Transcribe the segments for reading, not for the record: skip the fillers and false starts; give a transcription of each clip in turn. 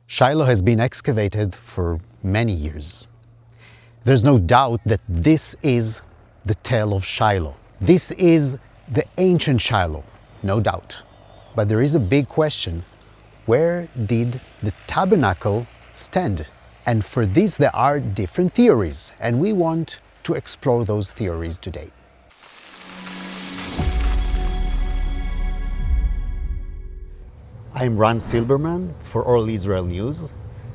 Shiloh has been excavated for many years. There's no doubt that this is the Tel of Shiloh. This is the ancient Shiloh, no doubt. But there is a big question: where did the tabernacle stand? And for this there are different theories, and we want to explore those theories today. I'm Ran Silberman for All Israel News,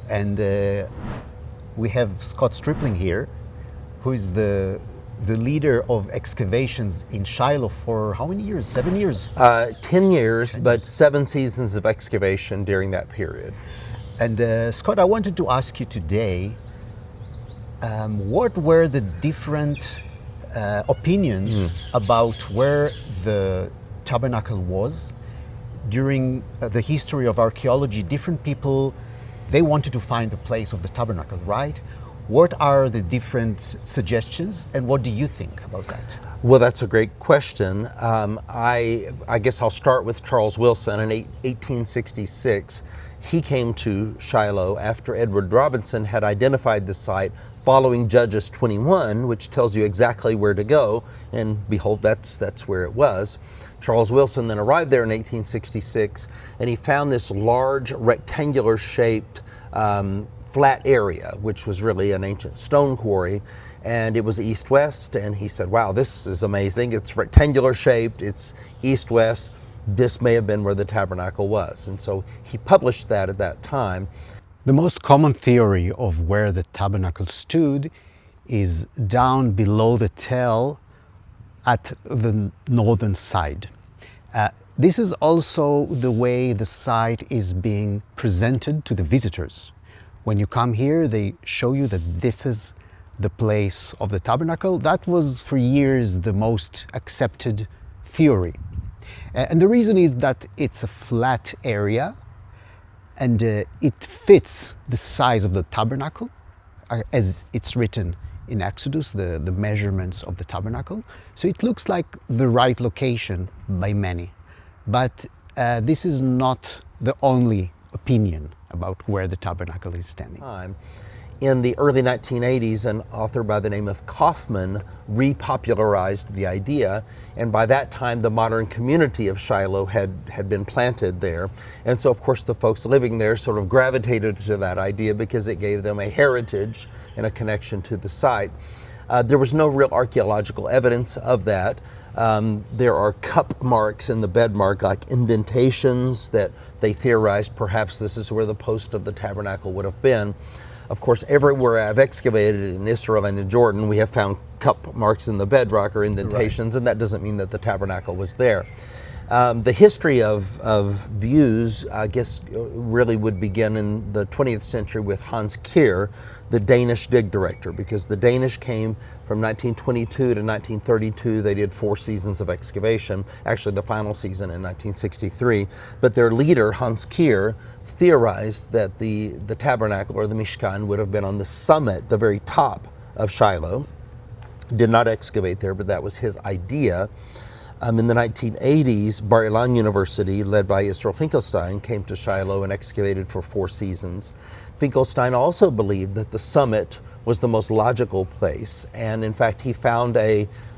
and we have Scott Stripling here, who is the leader of excavations in Shiloh for how many years? 7 years? 10 years, but 7 seasons of excavation during that period. And Scott, I wanted to ask you today, what were the different opinions about where the tabernacle was? During the history of archaeology, different people, they wanted to find the place of the tabernacle, right? What are the different suggestions, and what do you think about that? Well, that's a great question. I guess I'll start with Charles Wilson. In 1866, he came to Shiloh after Edward Robinson had identified the site following Judges 21, which tells you exactly where to go, and behold, that's where it was. Charles Wilson then arrived there in 1866, and he found this large rectangular shaped flat area, which was really an ancient stone quarry, and it was east-west, and he said, wow, this is amazing. It's rectangular shaped, it's east-west. This may have been where the tabernacle was. And so he published that at that time. The most common theory of where the tabernacle stood is down below the Tel at the northern side. This is also the way the site is being presented to the visitors. When you come here, they show you that this is the place of the tabernacle. That was for years the most accepted theory. And the reason is that it's a flat area, and it fits the size of the tabernacle, as it's written in Exodus, the measurements of the tabernacle. So it looks like the right location by many. But this is not the only opinion about where the tabernacle is standing. In the early 1980s, an author by the name of Kaufman repopularized the idea, and by that time the modern community of Shiloh had been planted there. And so of course the folks living there sort of gravitated to that idea because it gave them a heritage and a connection to the site. There was no real archaeological evidence of that. There are cup marks in the bedmark, like indentations, that they theorized perhaps this is where the post of the tabernacle would have been. Of course, everywhere I've excavated in Israel and in Jordan, we have found cup marks in the bedrock or indentations, right. And that doesn't mean that the tabernacle was there. The history of views, I guess, really would begin in the 20th century with Hans Kehr, the Danish dig director, because the Danish came from 1922 to 1932. They did 4 seasons of excavation, actually the final season in 1963. But their leader, Hans Kehr, theorized that the tabernacle or the Mishkan would have been on the summit, the very top of Shiloh. Did not excavate there, but that was his idea. In the 1980s, Bar-Ilan University, led by Israel Finkelstein, came to Shiloh and excavated for 4 seasons. Finkelstein also believed that the summit was the most logical place, and in fact he found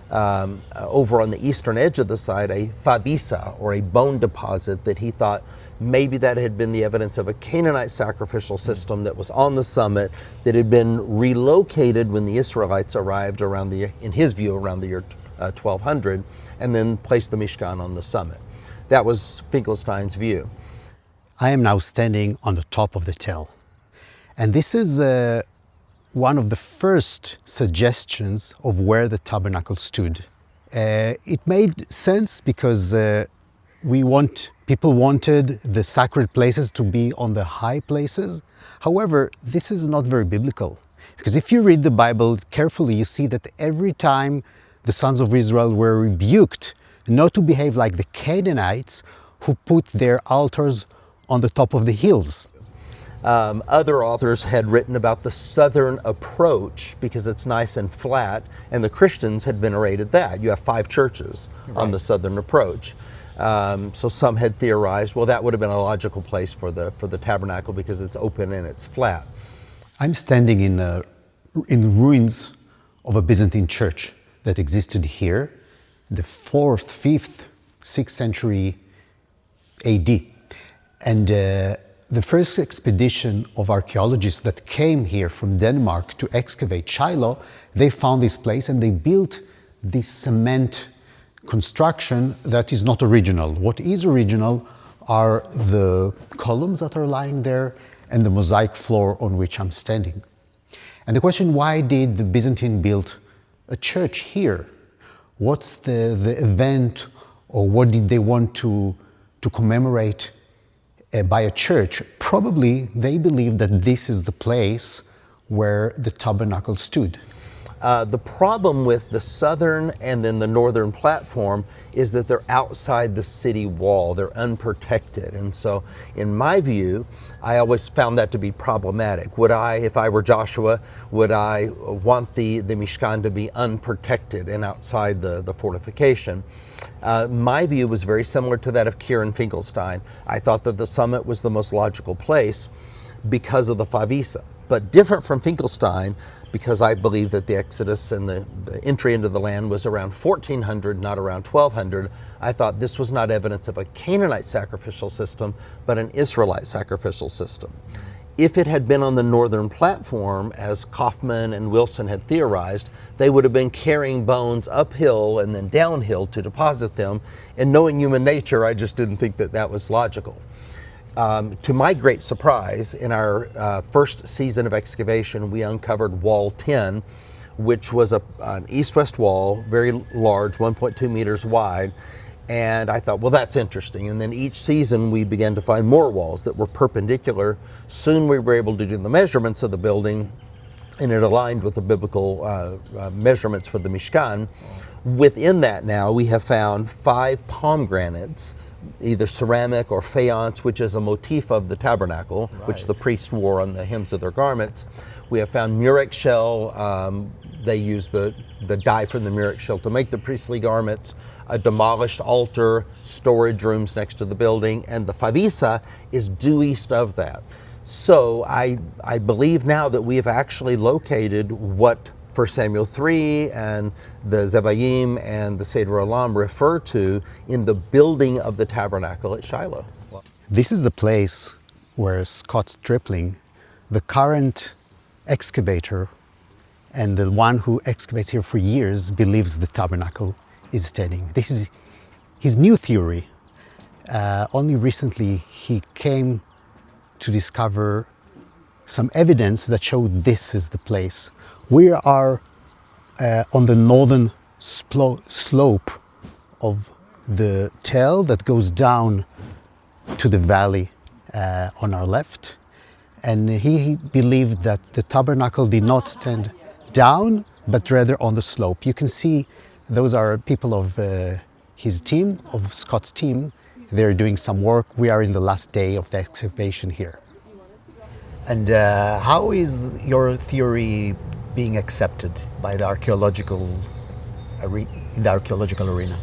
over on the eastern edge of the site a favisa, or a bone deposit, that he thought maybe that had been the evidence of a Canaanite sacrificial system that was on the summit, that had been relocated when the Israelites arrived around the year, in his view, around the year 1200, and then placed the Mishkan on the summit. That was Finkelstein's view. I am now standing on the top of the Tel, and this is one of the first suggestions of where the tabernacle stood. It made sense because people wanted the sacred places to be on the high places. However, this is not very biblical, because if you read the Bible carefully, you see that every time the sons of Israel were rebuked not to behave like the Canaanites, who put their altars on the top of the hills. Other authors had written about the southern approach because it's nice and flat, and the Christians had venerated that. You have 5 churches on the southern approach. So some had theorized, well, that would have been a logical place for the tabernacle because it's open and it's flat. I'm standing in the ruins of a Byzantine church that existed here, the 4th, 5th, 6th century AD. And the first expedition of archaeologists that came here from Denmark to excavate Shilo, they found this place and they built this cement construction that is not original. What is original are the columns that are lying there and the mosaic floor on which I'm standing. And the question, why did the Byzantine build a church here? What's the event, or what did they want to commemorate by a church? Probably they believed that this is the place where the tabernacle stood. The problem with the southern and then the northern platform is that they're outside the city wall. They're unprotected. And so in my view, I always found that to be problematic. Would I, if I were Joshua, would I want the Mishkan to be unprotected and outside the fortification? My view was very similar to that of Kaufman and Finkelstein. I thought that the summit was the most logical place because of the favisa. But different from Finkelstein, because I believe that the Exodus and the entry into the land was around 1400, not around 1200, I thought this was not evidence of a Canaanite sacrificial system, but an Israelite sacrificial system. If it had been on the northern platform, as Kaufman and Wilson had theorized, they would have been carrying bones uphill and then downhill to deposit them. And knowing human nature, I just didn't think that that was logical. To my great surprise, in our first season of excavation, we uncovered Wall 10, which was an east-west wall, very large, 1.2 meters wide. And I thought, well, that's interesting. And then each season we began to find more walls that were perpendicular. Soon we were able to do the measurements of the building, and it aligned with the biblical measurements for the Mishkan. Within that now, we have found 5 pomegranates, either ceramic or faience, which is a motif of the tabernacle, which the priests wore on the hems of their garments. We have found murex shell. They used the dye from the murex shell to make the priestly garments, a demolished altar, storage rooms next to the building, and the favisa is due east of that. So I believe now that we have actually located what 1 Samuel 3 and the Zevayim and the Seder Olam refer to in the building of the tabernacle at Shiloh. This is the place where Scott Stripling, the current excavator and the one who excavates here for years, believes the tabernacle is standing. This is his new theory. Only recently he came to discover some evidence that showed this is the place. We are on the northern slope of the Tel that goes down to the valley on our left. And he believed that the tabernacle did not stand down, but rather on the slope. You can see those are people of his team, of Scott's team. They're doing some work. We are in the last day of the excavation here. And how is your theory being accepted by the archaeological arena?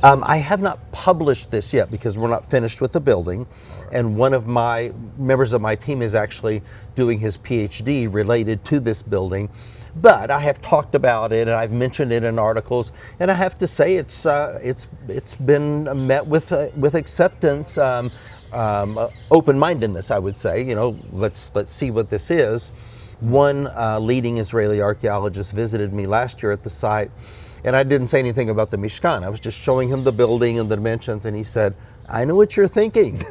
I have not published this yet because we're not finished with the building. And one of my members of my team is actually doing his PhD related to this building. But I have talked about it and I've mentioned it in articles, and I have to say it's been met with acceptance, open-mindedness, I would say. You know, let's see what this is. One leading Israeli archaeologist visited me last year at the site, and I didn't say anything about the Mishkan. I was just showing him the building and the dimensions, and he said, "I know what you're thinking.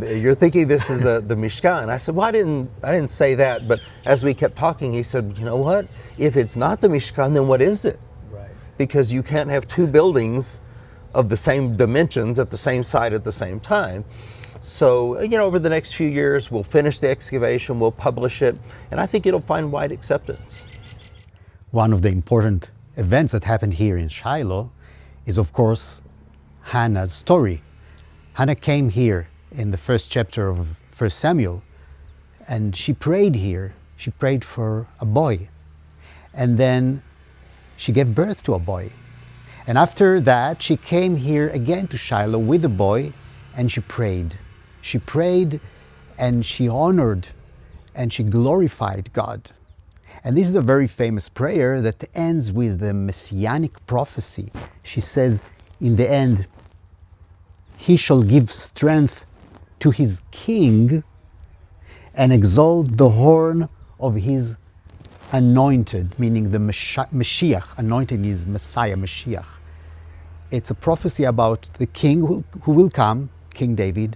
You're thinking this is the Mishkan." I said, "Well, I didn't say that." But as we kept talking, he said, "You know what? If it's not the Mishkan, then what is it?" Right. Because you can't have 2 buildings of the same dimensions at the same site at the same time. So, you know, over the next few years, we'll finish the excavation, we'll publish it, and I think it'll find wide acceptance. One of the important events that happened here in Shiloh is, of course, Hannah's story. Hannah came here in the first chapter of 1 Samuel, and she prayed here. She prayed for a boy, and then she gave birth to a boy. And after that, she came here again to Shiloh with the boy, and she prayed. She prayed and she honored and she glorified God. And this is a very famous prayer that ends with the messianic prophecy. She says, in the end, he shall give strength to his king and exalt the horn of his anointed, meaning the Mashiach. Anointed is Messiah, Mashiach. It's a prophecy about the king who will come, King David,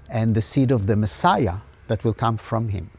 and the seed of the Messiah that will come from him.